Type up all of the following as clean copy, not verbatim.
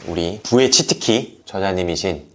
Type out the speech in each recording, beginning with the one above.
우리 부의 치트키 저자님이신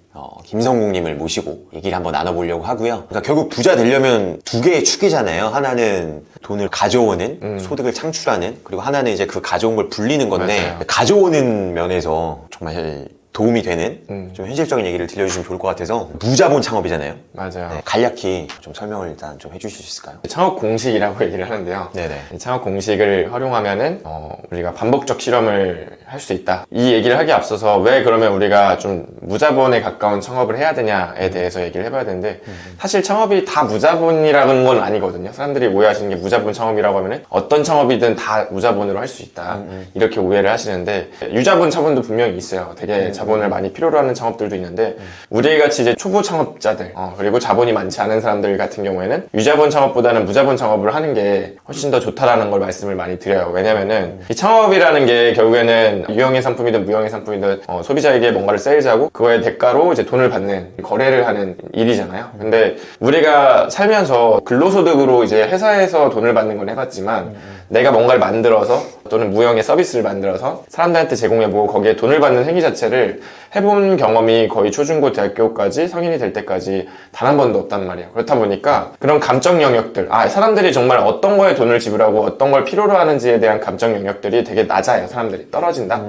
김성국님을 모시고 얘기를 한번 나눠보려고 하고요. 그러니까 결국 부자 되려면 두 개의 축이잖아요. 하나는 돈을 가져오는, 소득을 창출하는, 그리고 하나는 이제 그 가져온 걸 불리는 건데, 맞아요. 가져오는 면에서 정말 도움이 되는 좀 현실적인 얘기를 들려주시면 좋을 것 같아서, 무자본 창업이잖아요. 맞아요. 네, 간략히 좀 설명을 일단 좀 해주실 수 있을까요? 창업 공식이라고 얘기를 하는데요. 네네. 이 창업 공식을 활용하면은 우리가 반복적 실험을 할 수 있다. 이 얘기를 하기에 앞서서 왜 그러면 우리가 좀 무자본에 가까운 창업을 해야 되냐에 대해서 얘기를 해봐야 되는데, 사실 창업이 다 무자본이라는 건 아니거든요. 사람들이 오해하시는 게 무자본 창업이라고 하면은 어떤 창업이든 다 무자본으로 할 수 있다, 이렇게 오해를 하시는데, 유자본 창업도 분명히 있어요. 되게 자본을 많이 필요로 하는 창업들도 있는데, 우리 같이 이제 초보 창업자들 그리고 자본이 많지 않은 사람들 같은 경우에는 유자본 창업보다는 무자본 창업을 하는 게 훨씬 더 좋다라는 걸 말씀을 많이 드려요. 왜냐면은 이 창업이라는 게 결국에는 유형의 상품이든 무형의 상품이든 소비자에게 뭔가를 세일즈하고 그거의 대가로 이제 돈을 받는, 거래를 하는 일이잖아요. 근데 우리가 살면서 근로소득으로 이제 회사에서 돈을 받는 건 해봤지만, 내가 뭔가를 만들어서 또는 무형의 서비스를 만들어서 사람들한테 제공해보고 거기에 돈을 받는 행위 자체를 해본 경험이 거의 초중고 대학교까지 성인이 될 때까지 단 한 번도 없단 말이에요. 그렇다 보니까 그런 감정 영역들, 사람들이 정말 어떤 거에 돈을 지불하고 어떤 걸 필요로 하는지에 대한 감정 영역들이 되게 낮아요. 사람들이 떨어진다.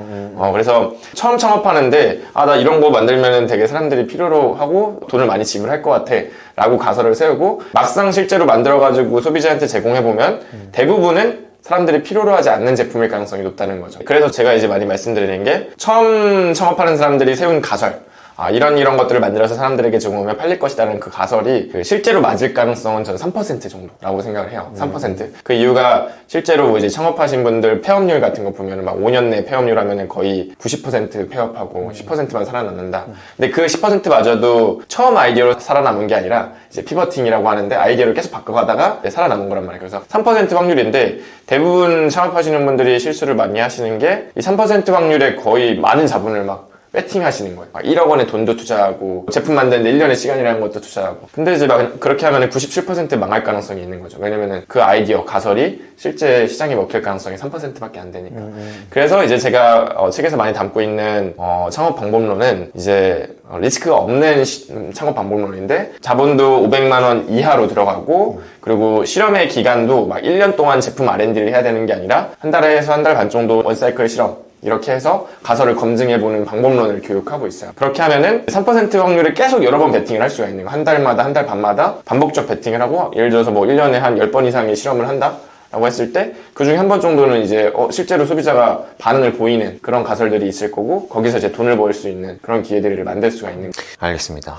그래서 처음 창업하는데 나 이런 거 만들면 되게 사람들이 필요로 하고 돈을 많이 지불할 것 같아 라고 가설을 세우고, 막상 실제로 만들어가지고 소비자한테 제공해보면 대부분은 사람들이 필요로 하지 않는 제품일 가능성이 높다는 거죠. 그래서 제가 이제 많이 말씀드리는 게, 처음 창업하는 사람들이 세운 가설, 이런 것들을 만들어서 사람들에게 제공하면 팔릴 것이라는 그 가설이 실제로 맞을 가능성은 저는 3% 정도라고 생각을 해요. 3%. 그 이유가 실제로 이제 창업하신 분들 폐업률 같은 거 보면은 막 5년 내 폐업률 하면은 거의 90% 폐업하고 10%만 살아남는다. 근데 그 10%마저도 처음 아이디어로 살아남은 게 아니라 이제 피버팅이라고 하는데 아이디어를 계속 바꿔가다가 살아남은 거란 말이에요. 그래서 3% 확률인데, 대부분 창업하시는 분들이 실수를 많이 하시는 게 이 3% 확률에 거의 많은 자본을 막 배팅 하시는 거예요. 1억 원의 돈도 투자하고 제품 만드는데 1년의 시간이라는 것도 투자하고. 근데 이제 막 그렇게 하면 97% 망할 가능성이 있는 거죠. 왜냐면은 그 아이디어, 가설이 실제 시장에 먹힐 가능성이 3%밖에 안 되니까. 그래서 이제 제가 책에서 많이 담고 있는 창업 방법론은 이제 리스크가 없는 창업 방법론인데, 자본도 500만 원 이하로 들어가고, 그리고 실험의 기간도 막 1년 동안 제품 R&D를 해야 되는 게 아니라 한 달에서 한 달 반 정도 원사이클 실험, 이렇게 해서 가설을 검증해보는 방법론을 교육하고 있어요. 그렇게 하면은 3% 확률에 계속 여러 번 베팅을 할 수가 있는 거예요. 한 달마다, 한 달 반마다 반복적 베팅을 하고, 예를 들어서 뭐 1년에 한 10번 이상의 실험을 한다? 라고 했을 때 그 중에 한 번 정도는 이제 실제로 소비자가 반응을 보이는 그런 가설들이 있을 거고, 거기서 이제 돈을 벌 수 있는 그런 기회들을 만들 수가 있는 거예요. 알겠습니다.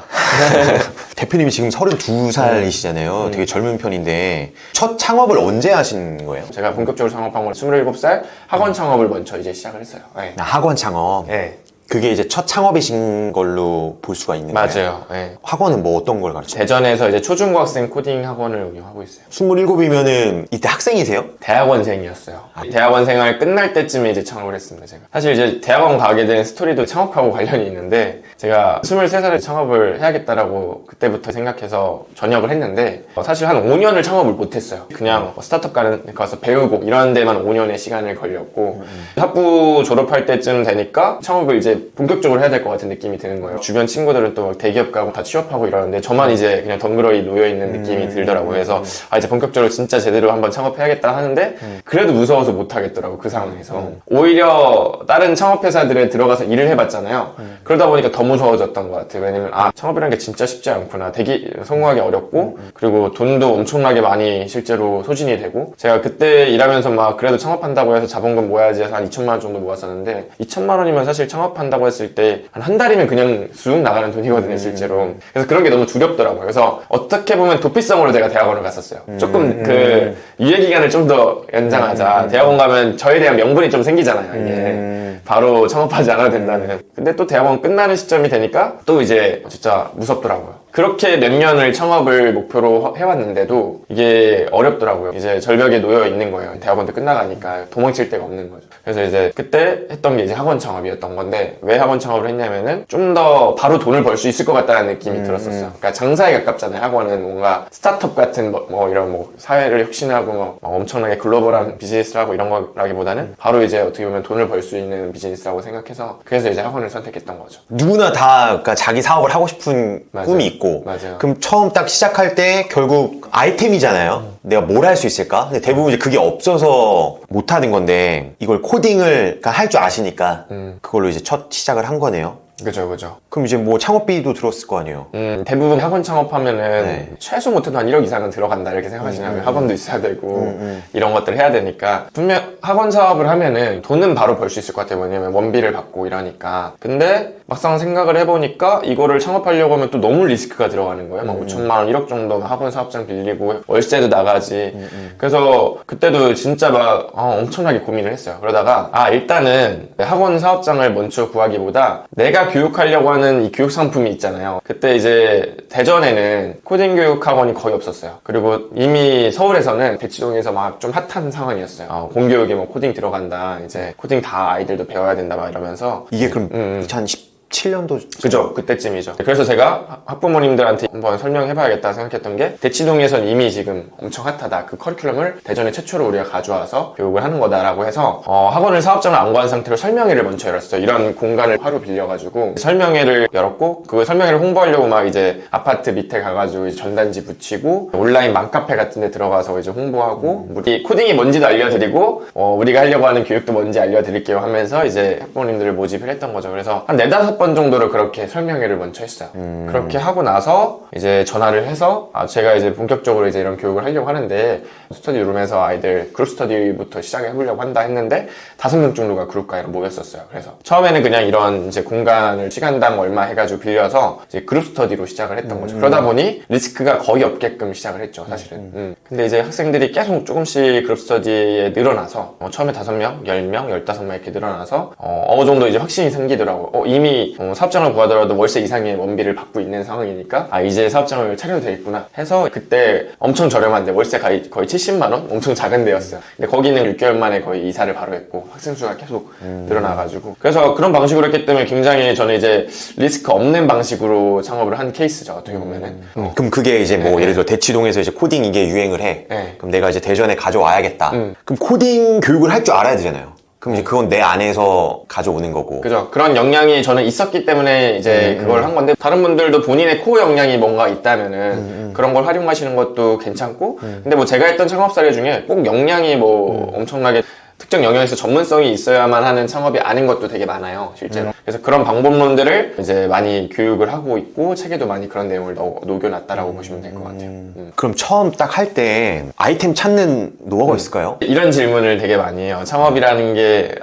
대표님이 지금 32살이시잖아요. 되게 젊은 편인데, 첫 창업을 언제 하신 거예요? 제가 본격적으로 창업한 건 27살 학원 창업을 먼저 이제 시작을 했어요. 네. 학원 창업. 네. 그게 이제 첫 창업이신 걸로 볼 수가 있는 거예요? 맞아요. 네. 학원은 뭐 어떤 걸 가르쳐요? 대전에서 이제 초중고학생 코딩 학원을 운영하고 있어요. 27이면은 이때 학생이세요? 대학원생이었어요. 대학원 생활 끝날 때쯤에 이제 창업을 했습니다, 제가. 사실 이제 대학원 가게 된 스토리도 창업하고 관련이 있는데, 제가 23살에 창업을 해야겠다라고 그때부터 생각해서 전역을 했는데, 사실 한 5년을 창업을 못했어요. 그냥 스타트업 가서 배우고 이런 데만 5년의 시간을 걸렸고, 학부 졸업할 때쯤 되니까 창업을 이제 본격적으로 해야 될 것 같은 느낌이 드는 거예요. 주변 친구들은 또 대기업 가고 다 취업하고 이러는데, 저만 이제 그냥 덩그러니 놓여있는 느낌이 들더라고요. 그래서 이제 본격적으로 진짜 제대로 한번 창업해야겠다 하는데, 그래도 무서워서 못하겠더라고, 그 상황에서. 오히려 다른 창업회사들에 들어가서 일을 해봤잖아요. 그러다 보니까 더 무서워졌던 것 같아요. 왜냐면 창업이라는 게 진짜 쉽지 않구나. 되게 성공하기 어렵고, 그리고 돈도 엄청나게 많이 실제로 소진이 되고, 제가 그때 일하면서 막 그래도 창업한다고 해서 자본금 모아야지 해서 한 2천만 원 정도 모았었는데, 2천만 원이면 사실 창업한다고 했을 때 한 달이면 그냥 쑥 나가는 돈이거든요, 실제로. 그래서 그런 게 너무 두렵더라고요. 그래서 어떻게 보면 도피성으로 제가 대학원을 갔었어요. 조금 그 유예 기간을 좀 더 연장하자. 대학원 가면 저에 대한 명분이 좀 생기잖아요, 이게. 바로 창업하지 않아도 된다는. 근데 또 대학원 끝나는 시점이 되니까 또 이제 진짜 무섭더라고요. 그렇게 몇 년을 창업을 목표로 해왔는데도 이게 어렵더라고요. 이제 절벽에 놓여 있는 거예요. 대학원도 끝나가니까 도망칠 데가 없는 거죠. 그래서 이제 그때 했던 게 이제 학원 창업이었던 건데, 왜 학원 창업을 했냐면은 좀 더 바로 돈을 벌 수 있을 것 같다는 느낌이 들었었어요. 그러니까 장사에 가깝잖아요. 학원은 뭔가 스타트업 같은 이런 사회를 혁신하고 엄청나게 글로벌한 비즈니스를 하고 이런 거라기보다는 바로 이제 어떻게 보면 돈을 벌 수 있는 비즈니스라고 생각해서, 그래서 이제 학원을 선택했던 거죠. 누구나 다 그러니까 자기 사업을 하고 싶은 맞아요. 꿈이 있고, 맞아요. 그럼 처음 딱 시작할 때 결국 아이템이잖아요. 내가 뭘 할 수 있을까? 근데 대부분 이제 그게 없어서 못 하는 건데, 이걸 코딩을 할 줄 아시니까 그걸로 이제 첫 시작을 한 거네요. 그죠. 그럼 이제 뭐 창업비도 들었을 거 아니에요? 대부분 학원 창업하면은 네. 최소 못해도 한 1억 이상은 들어간다 이렇게 생각하시냐면, 학원도 있어야 되고 이런 것들을 해야 되니까, 분명 학원 사업을 하면은 돈은 바로 벌 수 있을 것 같아요. 왜냐면 원비를 받고 이러니까. 근데 막상 생각을 해보니까 이거를 창업하려고 하면 또 너무 리스크가 들어가는 거예요. 막 5천만 원, 1억 정도 학원 사업장 빌리고 월세도 나가지. 그래서 그때도 진짜 막 엄청나게 고민을 했어요. 그러다가 일단은 학원 사업장을 먼저 구하기보다 내가 교육하려고 하는 이 교육 상품이 있잖아요. 그때 이제 대전에는 코딩 교육 학원이 거의 없었어요. 그리고 이미 서울에서는 대치동에서 막 좀 핫한 상황이었어요. 공교육에 뭐 코딩 들어간다, 이제 코딩 다 아이들도 배워야 된다 막 이러면서. 이게 그럼 2017년도 그죠, 그때쯤이죠. 그래서 제가 학부모님들한테 한번 설명해봐야겠다 생각했던 게, 대치동에선 이미 지금 엄청 핫하다, 그 커리큘럼을 대전에 최초로 우리가 가져와서 교육을 하는 거다라고 해서 학원을 사업장을 안 구한 상태로 설명회를 먼저 열었어요. 이런 공간을 하루 빌려가지고 설명회를 열었고, 그 설명회를 홍보하려고 막 이제 아파트 밑에 가가지고 이제 전단지 붙이고 온라인 맘카페 같은 데 들어가서 이제 홍보하고, 우리 코딩이 뭔지도 알려드리고 우리가 하려고 하는 교육도 뭔지 알려드릴게요 하면서 이제 학부모님들을 모집을 했던 거죠. 그래서 한 4-5번 정도로 그렇게 설명회를 먼저 했어요. 그렇게 하고 나서 이제 전화를 해서 제가 이제 본격적으로 이제 이런 교육을 하려고 하는데, 스터디룸에서 아이들 그룹 스터디부터 시작해 보려고 한다 했는데 5명 정도가 그룹가에로 모였었어요. 그래서 처음에는 그냥 이런 이제 공간을 시간당 얼마 해가지고 빌려서 이제 그룹 스터디로 시작을 했던 거죠. 그러다 보니 리스크가 거의 없게끔 시작을 했죠, 사실은. 근데 이제 학생들이 계속 조금씩 그룹 스터디에 늘어나서 처음에 5명, 10명, 15명 이렇게 늘어나서 어느 정도 이제 확신이 생기더라고요. 이미 사업장을 구하더라도 월세 이상의 원비를 받고 있는 상황이니까 이제 사업장을 차려도 되겠구나 해서, 그때 엄청 저렴한데 월세 거의 70만 원? 엄청 작은 데였어요. 근데 거기는 6개월 만에 거의 이사를 바로 했고 학생 수가 계속 늘어나가지고, 그래서 그런 방식으로 했기 때문에 굉장히 저는 이제 리스크 없는 방식으로 창업을 한 케이스죠, 어떻게 보면은. 그럼 그게 이제 뭐 예를 들어 대치동에서 이제 코딩 이게 유행을 해. 네. 그럼 내가 이제 대전에 가져와야겠다. 그럼 코딩 교육을 할 줄 알아야 되잖아요. 그럼 이제 그건 내 안에서 가져오는 거고. 그죠. 그런 역량이 저는 있었기 때문에 이제 그걸 한 건데, 다른 분들도 본인의 코어 역량이 뭔가 있다면은 그런 걸 활용하시는 것도 괜찮고, 근데 뭐 제가 했던 창업 사례 중에 꼭 역량이 뭐 엄청나게 특정 영역에서 전문성이 있어야만 하는 창업이 아닌 것도 되게 많아요, 실제로. 그래서 그런 방법론들을 이제 많이 교육을 하고 있고, 책에도 많이 그런 내용을 녹여놨다라고 보시면 될 것 같아요. 그럼 처음 딱 할 때 아이템 찾는 노하우가 있을까요? 이런 질문을 되게 많이 해요. 창업이라는 게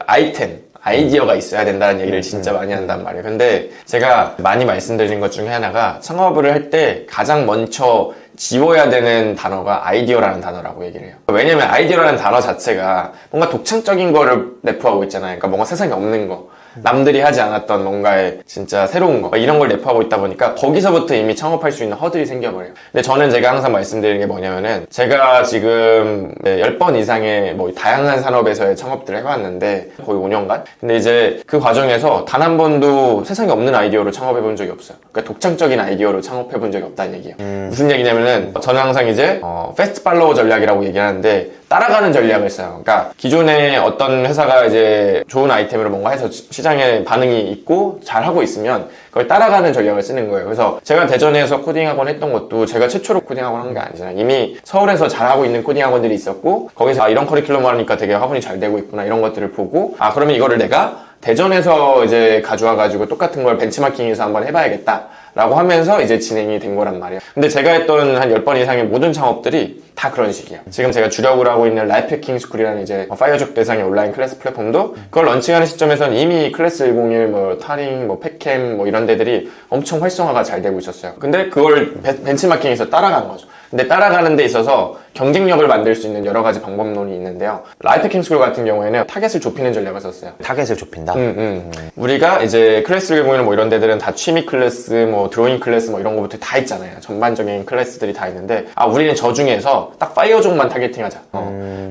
아이디어가 있어야 된다는 얘기를 진짜 많이 한단 말이에요. 근데 제가 많이 말씀드린 것 중에 하나가, 창업을 할 때 가장 먼저 지워야 되는 단어가 아이디어라는 단어라고 얘기를 해요. 왜냐면 아이디어라는 단어 자체가 뭔가 독창적인 거를 내포하고 있잖아요. 그러니까 뭔가 세상에 없는 거, 남들이 하지 않았던 뭔가의 진짜 새로운 거, 이런 걸 내포하고 있다 보니까 거기서부터 이미 창업할 수 있는 허들이 생겨버려요. 근데 저는 제가 항상 말씀드리는 게 뭐냐면은, 제가 지금 10번 이상의 뭐 다양한 산업에서의 창업들을 해봤는데 거의 5년간? 근데 이제 그 과정에서 단 한 번도 세상에 없는 아이디어로 창업해본 적이 없어요. 그러니까 독창적인 아이디어로 창업해본 적이 없다는 얘기예요. 무슨 얘기냐면은, 저는 항상 이제 패스트 팔로워 전략이라고 얘기하는데, 따라가는 전략을 써요. 그러니까 기존에 어떤 회사가 이제 좋은 아이템으로 뭔가 해서 시장에 반응이 있고 잘하고 있으면 그걸 따라가는 전략을 쓰는 거예요. 그래서 제가 대전에서 코딩학원 했던 것도 제가 최초로 코딩학원 한 게 아니잖아요. 이미 서울에서 잘하고 있는 코딩학원들이 있었고, 거기서 이런 커리큘럼 하니까 되게 학원이 잘 되고 있구나, 이런 것들을 보고, 그러면 이거를 내가 대전에서 이제 가져와가지고 똑같은 걸 벤치마킹해서 한번 해봐야겠다 라고 하면서 이제 진행이 된 거란 말이에요. 근데 제가 했던 한 10번 이상의 모든 창업들이 다 그런 식이에요. 지금 제가 주력으로 하고 있는 라이프 해킹 스쿨이라는 이제 파이어족 대상의 온라인 클래스 플랫폼도, 그걸 런칭하는 시점에서는 이미 클래스 101, 뭐 타링, 뭐 팩캠, 뭐 이런 데들이 엄청 활성화가 잘 되고 있었어요. 근데 그걸 벤치마킹에서 따라간 거죠. 근데 따라가는 데 있어서 경쟁력을 만들 수 있는 여러 가지 방법론이 있는데요. 라이프킹스쿨 같은 경우에는 타겟을 좁히는 전략을 썼어요. 타겟을 좁힌다? 우리가 이제 클래스 110이나 뭐 이런 데들은 다 취미 클래스, 뭐 드로잉 클래스 뭐 이런 거부터 다 있잖아요. 전반적인 클래스들이 다 있는데, 우리는 저 중에서 딱 파이어족만 타겟팅하자.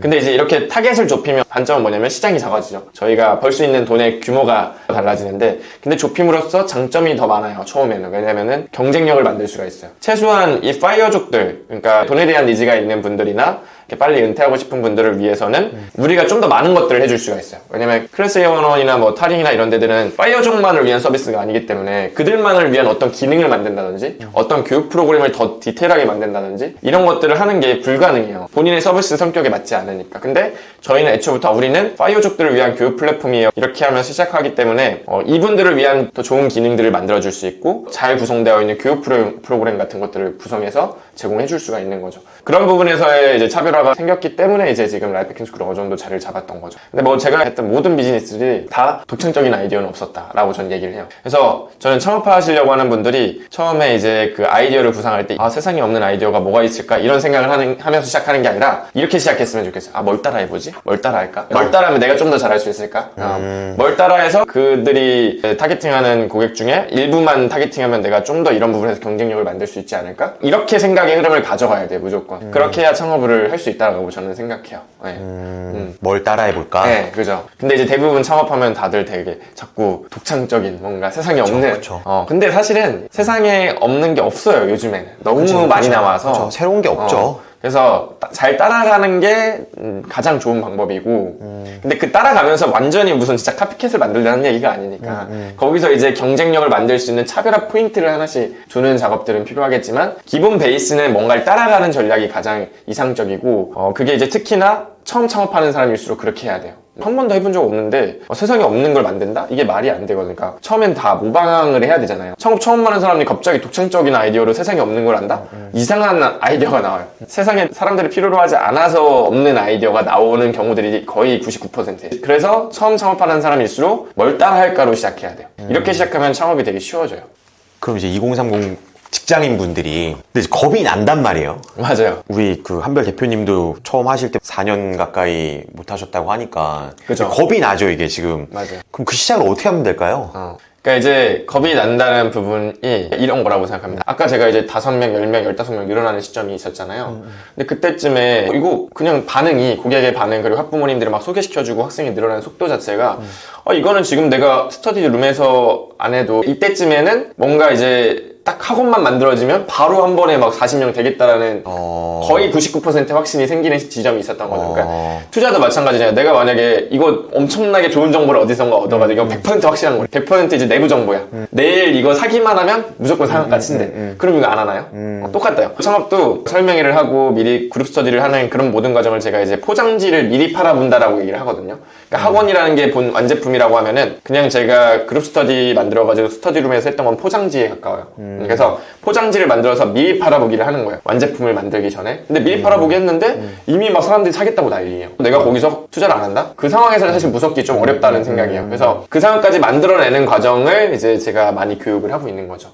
근데 이제 이렇게 타겟을 좁히면 단점은 뭐냐면 시장이 작아지죠. 저희가 벌 수 있는 돈의 규모가 달라지는데, 근데 좁힘으로써 장점이 더 많아요. 처음에는. 왜냐면은 경쟁력을 만들 수가 있어요. 최소한 이 파이어족들, 그러니까 돈에 대한 니즈가 있는 분들이나 이렇게 빨리 은퇴하고 싶은 분들을 위해서는 우리가 좀 더 많은 것들을 해줄 수가 있어요. 왜냐면 클래스 A1이나 뭐 타링이나 이런 데들은 파이어족만을 위한 서비스가 아니기 때문에 그들만을 위한 어떤 기능을 만든다든지 어떤 교육 프로그램을 더 디테일하게 만든다든지 이런 것들을 하는 게 불가능해요. 본인의 서비스 성격에 맞지 않으니까. 근데 저희는 애초부터 우리는 파이어족들을 위한 교육 플랫폼이에요. 이렇게 하면서 시작하기 때문에 이분들을 위한 더 좋은 기능들을 만들어줄 수 있고 잘 구성되어 있는 교육 프로그램 같은 것들을 구성해서 제공해 줄 수가 있는 거죠. 그런 부분에서의 이제 차별화가 생겼기 때문에 이제 지금 라이프킹스쿨이 어느 정도 자리를 잡았던 거죠. 근데 뭐 제가 했던 모든 비즈니스들이 다 독창적인 아이디어는 없었다라고 전 얘기를 해요. 그래서 저는 창업하시려고 하는 분들이 처음에 이제 그 아이디어를 구상할 때 세상에 없는 아이디어가 뭐가 있을까 이런 생각을 하면서 시작하는 게 아니라 이렇게 시작했으면 좋겠어요. 뭘 따라 해보지? 뭘 따라 할까? 뭘 따라하면 내가 좀 더 잘할 수 있을까? 뭘 따라해서 그들이 타겟팅하는 고객 중에 일부만 타겟팅하면 내가 좀 더 이런 부분에서 경쟁력을 만들 수 있지 않을까? 이렇게 생각의 흐름을 가져가야 돼요, 무조건. 그렇게 해야 창업을 할 수 있다고 저는 생각해요. 네. 뭘 따라해볼까? 네, 그죠. 근데 이제 대부분 창업하면 다들 되게 자꾸 독창적인 뭔가 세상에 없는. 그쵸. 근데 사실은 세상에 없는 게 없어요, 요즘에는. 너무 많이 나와서. 그쵸. 새로운 게 없죠. 그래서 잘 따라가는 게 가장 좋은 방법이고 근데 그 따라가면서 완전히 무슨 진짜 카피캣을 만들려는 얘기가 아니니까 거기서 이제 경쟁력을 만들 수 있는 차별화 포인트를 하나씩 주는 작업들은 필요하겠지만 기본 베이스는 뭔가를 따라가는 전략이 가장 이상적이고 그게 이제 특히나 처음 창업하는 사람일수록 그렇게 해야 돼요. 한 번도 해본 적 없는데 세상에 없는 걸 만든다? 이게 말이 안 되거든요. 그러니까 처음엔 다 모방을 해야 되잖아요. 창업 처음 하는 사람이 갑자기 독창적인 아이디어로 세상에 없는 걸 한다? 이상한 아이디어가 나와요. 세상에 사람들이 필요로 하지 않아서 없는 아이디어가 나오는 경우들이 거의 99%예요. 그래서 처음 창업하는 사람일수록 뭘 따라 할까로 시작해야 돼요. 이렇게 시작하면 창업이 되게 쉬워져요. 그럼 이제 2030 직장인 분들이 근데 이제 겁이 난단 말이에요. 맞아요. 우리 그 한별 대표님도 처음 하실 때 4년 가까이 못 하셨다고 하니까 그죠. 겁이 나죠, 이게 지금. 맞아요. 그럼 그 시작을 어떻게 하면 될까요? 그러니까 이제 겁이 난다는 부분이 이런 거라고 생각합니다. 아까 제가 이제 5명, 10명, 15명 늘어나는 시점이 있었잖아요. 근데 그때쯤에 이거 그냥 반응이 고객의 반응 그리고 학부모님들을 막 소개시켜주고 학생이 늘어나는 속도 자체가 이거는 지금 내가 스터디 룸에서 안 해도 이때쯤에는 뭔가 이제 딱 학원만 만들어지면 바로 한 번에 막 40명 되겠다라는 거의 99% 확신이 생기는 지점이 있었던 거죠. 그러니까 투자도 마찬가지잖아요. 내가 만약에 이거 엄청나게 좋은 정보를 어디선가 얻어가지고 이거 100% 확실한 거예요. 100% 이제 내부 정보야. 내일 이거 사기만 하면 무조건 상한가치인데 그럼 이거 안 하나요? 똑같아요. 창업도 설명회를 하고 미리 그룹 스터디를 하는 그런 모든 과정을 제가 이제 포장지를 미리 팔아본다라고 얘기를 하거든요. 그러니까 학원이라는 게 본 완제품이라고 하면은 그냥 제가 그룹 스터디 만들어가지고 스터디룸에서 했던 건 포장지에 가까워요. 그래서 포장지를 만들어서 미리 팔아보기를 하는 거예요. 완제품을 만들기 전에. 근데 미리 팔아보기 했는데 이미 막 사람들이 사겠다고 난리예요. 내가 거기서 투자를 안 한다? 그 상황에서는 사실 무섭기 좀 어렵다는 생각이에요. 그래서 그 상황까지 만들어내는 과정을 이제 제가 많이 교육을 하고 있는 거죠.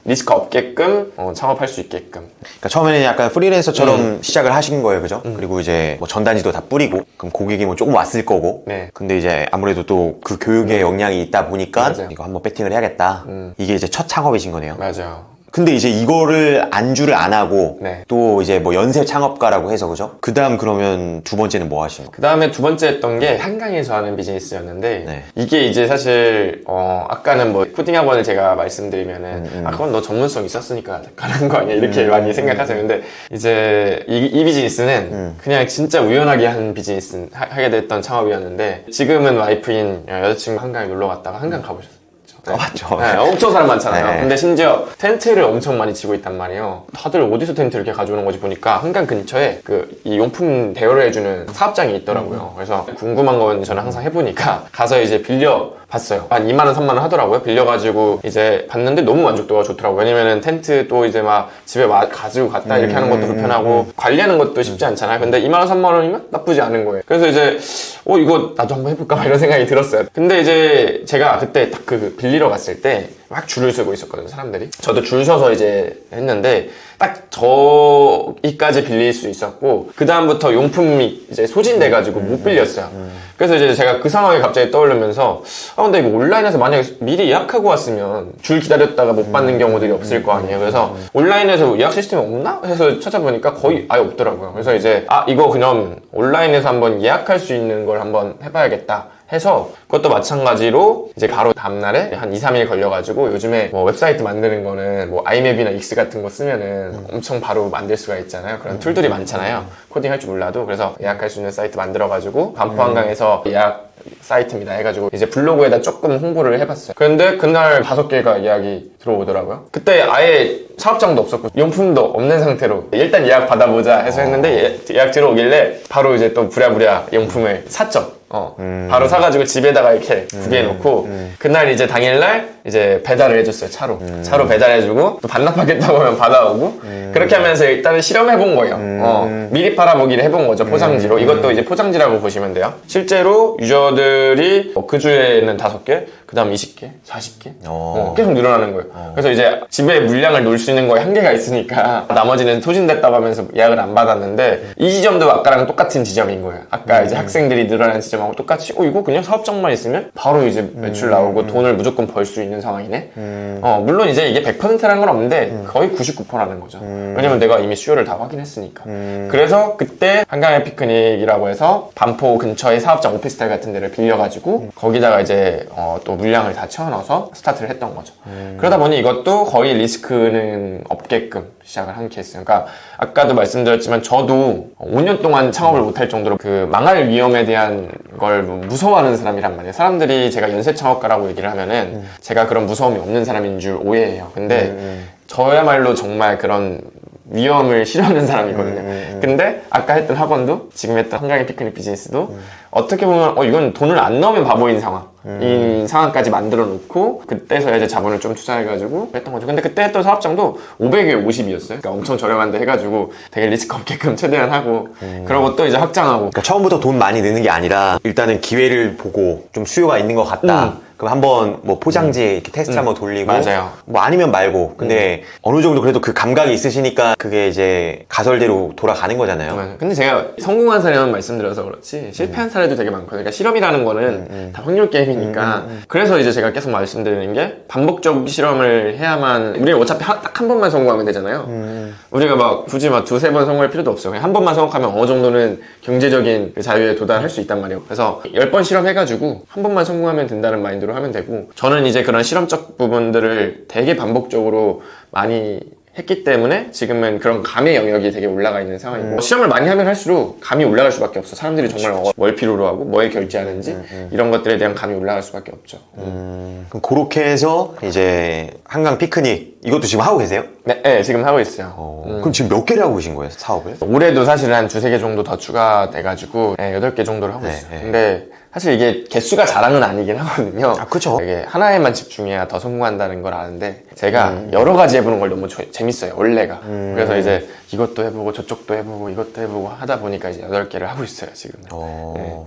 리스크 없게끔 창업할 수 있게끔. 그러니까 처음에는 약간 프리랜서처럼 시작을 하신 거예요, 그죠? 그리고 이제 뭐 전단지도 다 뿌리고, 그럼 고객이 뭐 조금 왔을 거고. 네. 근데 이제 아무래도 또 그 교육에 영향이 있다 보니까 맞아요. 이거 한번 배팅을 해야겠다. 이게 이제 첫 창업이신 거네요. 맞아요. 근데 이제 이거를 안주를 안 하고 네. 또 이제 뭐 연세 창업가라고 해서 그죠? 그 다음 그러면 두 번째는 뭐 하시는 거예요? 그 다음에 두 번째 했던 게 한강에서 하는 비즈니스였는데 네. 이게 이제 사실 아까는 뭐 코딩 학원을 제가 말씀드리면은 그건 너 전문성 있었으니까 가는 거 아니야 이렇게 많이 생각하세요. 근데 이제 이 비즈니스는 그냥 진짜 우연하게 한 비즈니스 하게 됐던 창업이었는데 지금은 와이프인 여자친구 한강에 놀러 갔다가 한강 가보셨어요? 네. 맞죠. 네, 엄청 사람 많잖아요. 네. 근데 심지어 텐트를 엄청 많이 치고 있단 말이에요. 다들 어디서 텐트를 이렇게 가져오는 건지 보니까 한강 근처에 이 용품 대여를 해주는 사업장이 있더라고요. 그래서 궁금한 건 저는 항상 해보니까 가서 이제 빌려 봤어요. 한 2만원, 3만원 하더라고요. 빌려가지고 이제 봤는데 너무 만족도가 좋더라고요. 왜냐면은 텐트 또 이제 막 집에 가지고 갔다 이렇게 하는 것도 불편하고 관리하는 것도 쉽지 않잖아요. 근데 2만원, 3만원이면 나쁘지 않은 거예요. 그래서 이제 이거 나도 한번 해볼까 막 이런 생각이 들었어요. 근데 이제 제가 그때 딱 빌리러 갔을 때 막 줄을 서고 있었거든요, 사람들이. 저도 줄 서서 이제 했는데 딱 저기까지 빌릴 수 있었고 그 다음부터 용품이 이제 소진돼가지고 못 빌렸어요. 그래서 이제 제가 그 상황이 갑자기 떠오르면서 근데 이거 온라인에서 만약에 미리 예약하고 왔으면 줄 기다렸다가 못 받는 경우들이 없을 거 아니에요. 그래서 온라인에서 예약 시스템이 없나 해서 찾아보니까 거의 아예 없더라고요. 그래서 이제 이거 그냥 온라인에서 한번 예약할 수 있는 걸 한번 해봐야겠다 해서 그것도 마찬가지로 이제 바로 다음날에 한 2, 3일 걸려가지고 요즘에 뭐 웹사이트 만드는 거는 뭐 아이맵이나 익스 같은 거 쓰면은 엄청 바로 만들 수가 있잖아요. 그런 툴들이 많잖아요. 코딩 할 줄 몰라도. 그래서 예약할 수 있는 사이트 만들어가지고 반포 한강에서 예약 사이트입니다 해가지고 이제 블로그에다 조금 홍보를 해봤어요. 그런데 그날 5개가 예약이 들어오더라고요. 그때 아예 사업장도 없었고 용품도 없는 상태로 일단 예약 받아보자 해서 했는데 예약 들어오길래 바로 이제 또 부랴부랴 용품을 샀죠. 바로 사가지고 집에다가 이렇게 구비해놓고 그날 이제 당일날 이제 배달을 해줬어요. 차로 배달해주고 또 반납하겠다고 하면 받아오고 그렇게 하면서 일단은 실험해본 거예요. 미리 팔아보기를 해본 거죠. 포장지로. 이것도 이제 포장지라고 보시면 돼요. 실제로 유저들이 그 주에는 5개, 그 다음 20개, 40개 계속 늘어나는 거예요. 그래서 이제 집에 물량을 놓을 수 있는 거에 한계가 있으니까 나머지는 소진됐다고 하면서 예약을 안 받았는데 이 지점도 아까랑 똑같은 지점인 거예요. 아까 이제 학생들이 늘어난 지점하고 똑같이 이거 그냥 사업장만 있으면 바로 이제 매출 나오고 돈을 무조건 벌 수 있는 상황이네. 물론 이제 이게 100%라는 건 없는데 거의 99%라는 거죠. 왜냐면 내가 이미 수요를 다 확인했으니까. 그래서 그때 한강의 피크닉이라고 해서 반포 근처에 사업장 오피스텔 같은 데를 빌려가지고 거기다가 이제 또 물량을 다 채워넣어서 스타트를 했던 거죠. 그러다 보니 이것도 거의 리스크는 없게끔 시작을 한 케이스. 그러니까 아까도 말씀드렸지만 저도 5년 동안 창업을 못할 정도로 그 망할 위험에 대한 걸 무서워하는 사람이란 말이에요. 사람들이 제가 연쇄 창업가라고 얘기를 하면은 제가 그런 무서움이 없는 사람인 줄 오해해요. 근데 저야말로 정말 그런 위험을 싫어하는 사람이거든요. 근데 아까 했던 학원도 지금 했던 한강의 피크닉 비즈니스도 어떻게 보면 이건 돈을 안 넣으면 바보인 상황 이 상황까지 만들어 놓고 그때서야 이제 자본을 좀 투자해가지고 했던 거죠. 근데 그때 했던 사업장도 500에 50이었어요. 그러니까 엄청 저렴한데 해가지고 되게 리스크 없게끔 최대한 하고 그러고 또 이제 확장하고. 그러니까 처음부터 돈 많이 넣는 게 아니라 일단은 기회를 보고 좀 수요가 있는 것 같다. 그럼 한번 뭐 포장지 이렇게 테스트 한번 돌리고 맞아요. 뭐 아니면 말고 근데 어느 정도 그래도 그 감각이 있으시니까 그게 이제 가설대로 돌아가는 거잖아요. 맞아요. 근데 제가 성공한 사례만 말씀드려서 그렇지 실패한 사례도 되게 많거든요. 그러니까 실험이라는 거는 다 확률 게임이니까 그래서 이제 제가 계속 말씀드리는 게 반복적 실험을 해야만 우리는 어차피 딱 한 번만 성공하면 되잖아요. 우리가 막 굳이 막 2, 3번 성공할 필요도 없어요. 그냥 한 번만 성공하면 어느 정도는 경제적인 그 자유에 도달할 수 있단 말이에요. 그래서 10번 실험해가지고 한 번만 성공하면 된다는 마인드로 하면 되고 저는 이제 그런 실험적 부분들을 되게 반복적으로 많이 했기 때문에 지금은 그런 감의 영역이 되게 올라가 있는 상황이고 시험을 많이 하면 할수록 감이 올라갈 수밖에 없어. 사람들이 정말 뭘 필요로 하고 뭐에 결제하는지 이런 것들에 대한 감이 올라갈 수밖에 없죠. 그럼 그렇게 해서 이제 한강 피크닉 이것도 지금 하고 계세요? 네, 지금 하고 있어요. 그럼 지금 몇 개를 하고 계신 거예요, 사업을? 올해도 사실 한 2-3개 정도 더 추가돼가지고 8개 정도를 하고 있어요. 근데 사실 이게 개수가 자랑은 아니긴 하거든요. 그쵸. 이게 하나에만 집중해야 더 성공한다는 걸 아는데 제가 여러 가지 해보는 걸 너무 재밌어요, 원래가. 그래서 이제 이것도 해보고 저쪽도 해보고 이것도 해보고 하다 보니까 이제 8개를 하고 있어요, 지금.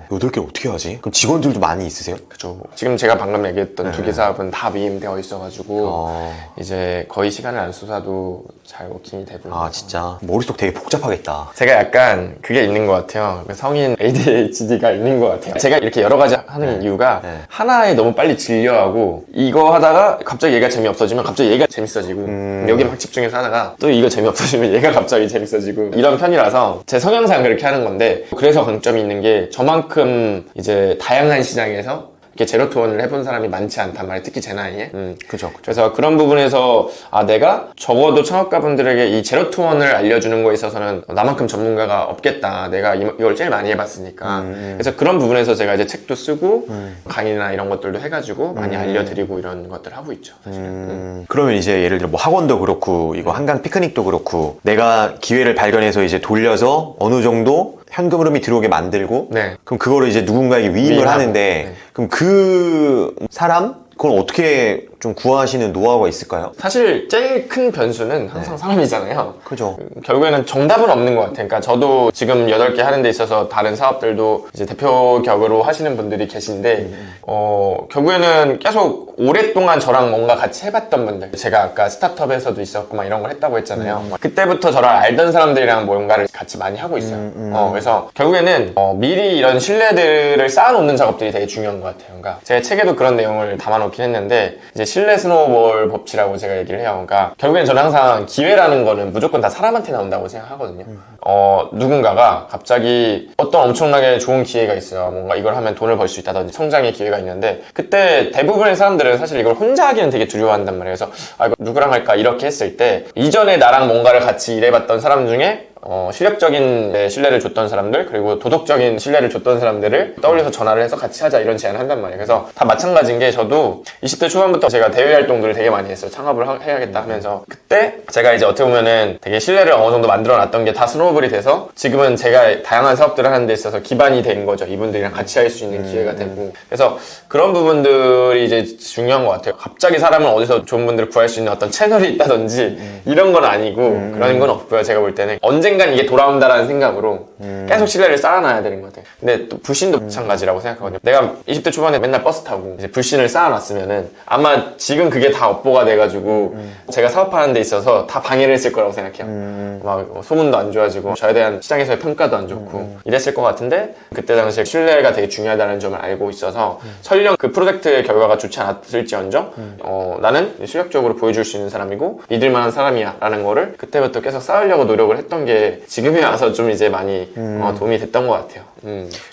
8개 어떻게 하지? 그럼 직원들도 많이 있으세요? 그죠. 지금 제가 방금 얘기했던 2개 사업은 다 위임되어 있어가지고 이제 거의 시간을 안 쏟아도 잘 워킹이 되고. 진짜 머릿속 되게 복잡하겠다. 제가 약간 그게 있는 것 같아요. 성인 ADHD가 있는 것 같아요. 제가 이렇게 여러 가지 하는 이유가 하나에 너무 빨리 질려하고 이거 하다가 갑자기 얘가 재미없어지면 갑자기 얘가 재밌어지고 여기 막 집중해서 하다가 또 이거 재미없어지면 얘가 갑자기 재밌어지고 이런 편이라서 제 성향상 그렇게 하는 건데 그래서 강점이 있는 게 저만큼 이제 다양한 시장에서 이렇게 제로투원을 해본 사람이 많지 않단 말이에요. 특히 제 나이에. 그죠. 그래서 그런 부분에서 내가 적어도 창업가분들에게 이 제로투원을 알려주는 거에 있어서는 나만큼 전문가가 없겠다. 내가 이걸 제일 많이 해봤으니까. 그래서 그런 부분에서 제가 이제 책도 쓰고 강의나 이런 것들도 해가지고 많이 알려드리고 이런 것들을 하고 있죠. 사실은. 그러면 이제 예를 들어 뭐 학원도 그렇고 이거 한강 피크닉도 그렇고 내가 기회를 발견해서 이제 돌려서 어느 정도 현금 흐름이 들어오게 만들고 그럼 그거를 이제 누군가에게 위임을 하는데 그럼 그 사람 그건 어떻게 좀 구하시는 노하우가 있을까요? 사실 제일 큰 변수는 항상 사람이잖아요. 그죠. 결국에는 정답은 없는 것 같아요. 그러니까 저도 지금 8개 하는 데 있어서 다른 사업들도 이제 대표 격으로 하시는 분들이 계신데, 결국에는 계속 오랫동안 저랑 뭔가 같이 해봤던 분들. 제가 아까 스타트업에서도 있었고 막 이런 걸 했다고 했잖아요. 그때부터 저를 알던 사람들이랑 뭔가를 같이 많이 하고 있어요. 그래서 결국에는 미리 이런 신뢰들을 쌓아놓는 작업들이 되게 중요한 것 같아요. 그러니까 제 책에도 그런 내용을 담아놓긴 했는데, 이제 신뢰 스노우볼 법칙이라고 제가 얘기를 해요. 그러니까 결국엔 저는 항상 기회라는 거는 무조건 다 사람한테 나온다고 생각하거든요. 누군가가 갑자기 어떤 엄청나게 좋은 기회가 있어요. 뭔가 이걸 하면 돈을 벌 수 있다든지 성장의 기회가 있는데, 그때 대부분의 사람들은 사실 이걸 혼자 하기는 되게 두려워한단 말이에요. 그래서 이거 누구랑 할까 이렇게 했을 때, 이전에 나랑 뭔가를 같이 일해봤던 사람 중에 실력적인 신뢰를 줬던 사람들, 그리고 도덕적인 신뢰를 줬던 사람들을 떠올려서 전화를 해서 같이 하자 이런 제안을 한단 말이에요. 그래서 다 마찬가지인 게, 저도 20대 초반부터 제가 대외 활동들을 되게 많이 했어요. 창업을 해야겠다 하면서. 그때 제가 이제 어떻게 보면은 되게 신뢰를 어느 정도 만들어 놨던 게 다 스노우볼이 돼서 지금은 제가 다양한 사업들을 하는 데 있어서 기반이 된 거죠. 이분들이랑 같이 할 수 있는 기회가 되고. 그래서 그런 부분들이 이제 중요한 것 같아요. 갑자기 사람을 어디서 좋은 분들을 구할 수 있는 어떤 채널이 있다든지 이런 건 아니고, 그런 건 없고요. 제가 볼 때는 언젠간 이게 돌아온다라는 생각으로 계속 신뢰를 쌓아놔야 되는 것 같아요. 근데 또 불신도 마찬가지라고 생각하거든요. 내가 20대 초반에 맨날 버스 타고 이제 불신을 쌓아놨으면은 아마 지금 그게 다 업보가 돼가지고 제가 사업하는 데 있어서 다 방해를 했을 거라고 생각해요. 막 소문도 안 좋아지고 저에 대한 시장에서의 평가도 안 좋고 이랬을 것 같은데, 그때 당시에 신뢰가 되게 중요하다는 점을 알고 있어서 설령 그 프로젝트의 결과가 좋지 않았을지언정 나는 실력적으로 보여줄 수 있는 사람이고 믿을 만한 사람이야 라는 거를 그때부터 계속 쌓으려고 노력을 했던 게 지금에 와서 좀 이제 많이 도움이 됐던 것 같아요.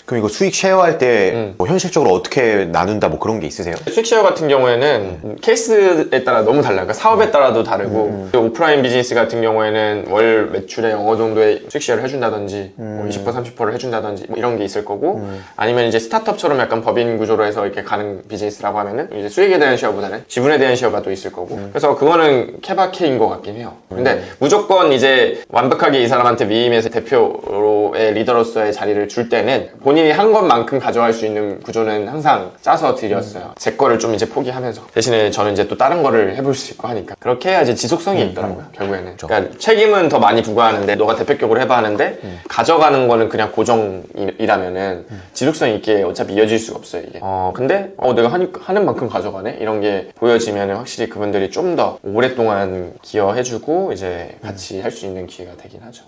그럼 이거 수익 쉐어할 때 뭐 현실적으로 어떻게 나눈다 뭐 그런 게 있으세요? 수익 쉐어 같은 경우에는 케이스에 따라 너무 달라요. 그러니까 사업에 따라도 다르고, 오프라인 비즈니스 같은 경우에는 월 매출에 어느 정도의 수익 쉐어를 해준다든지, 뭐 20% 30%를 해준다든지 뭐 이런 게 있을 거고, 아니면 이제 스타트업처럼 약간 법인 구조로 해서 이렇게 가는 비즈니스라고 하면은 이제 수익에 대한 쉐어보다는 지분에 대한 쉐어가 또 있을 거고, 그래서 그거는 케바케인 것 같긴 해요. 근데 무조건 이제 완벽하게 이 사람한테 위임해서 대표의 리더로서의 자리를 줄 때는 본인이 한 것만큼 가져갈 수 있는 구조는 항상 짜서 드렸어요. 제 거를 좀 이제 포기하면서, 대신에 저는 이제 또 다른 거를 해볼 수 있고 하니까 그렇게 해야지 지속성이 있더라고요. 결국에는. 그러니까 책임은 더 많이 부과하는데 너가 대표격으로 해봐 하는데 가져가는 거는 그냥 고정이라면은 지속성 있게 어차피 이어질 수가 없어요, 이게. 근데 내가 하는 만큼 가져가네? 이런 게 보여지면은 확실히 그분들이 좀 더 오랫동안 기여해주고 이제 같이 할 수 있는 기회가 되긴 하죠.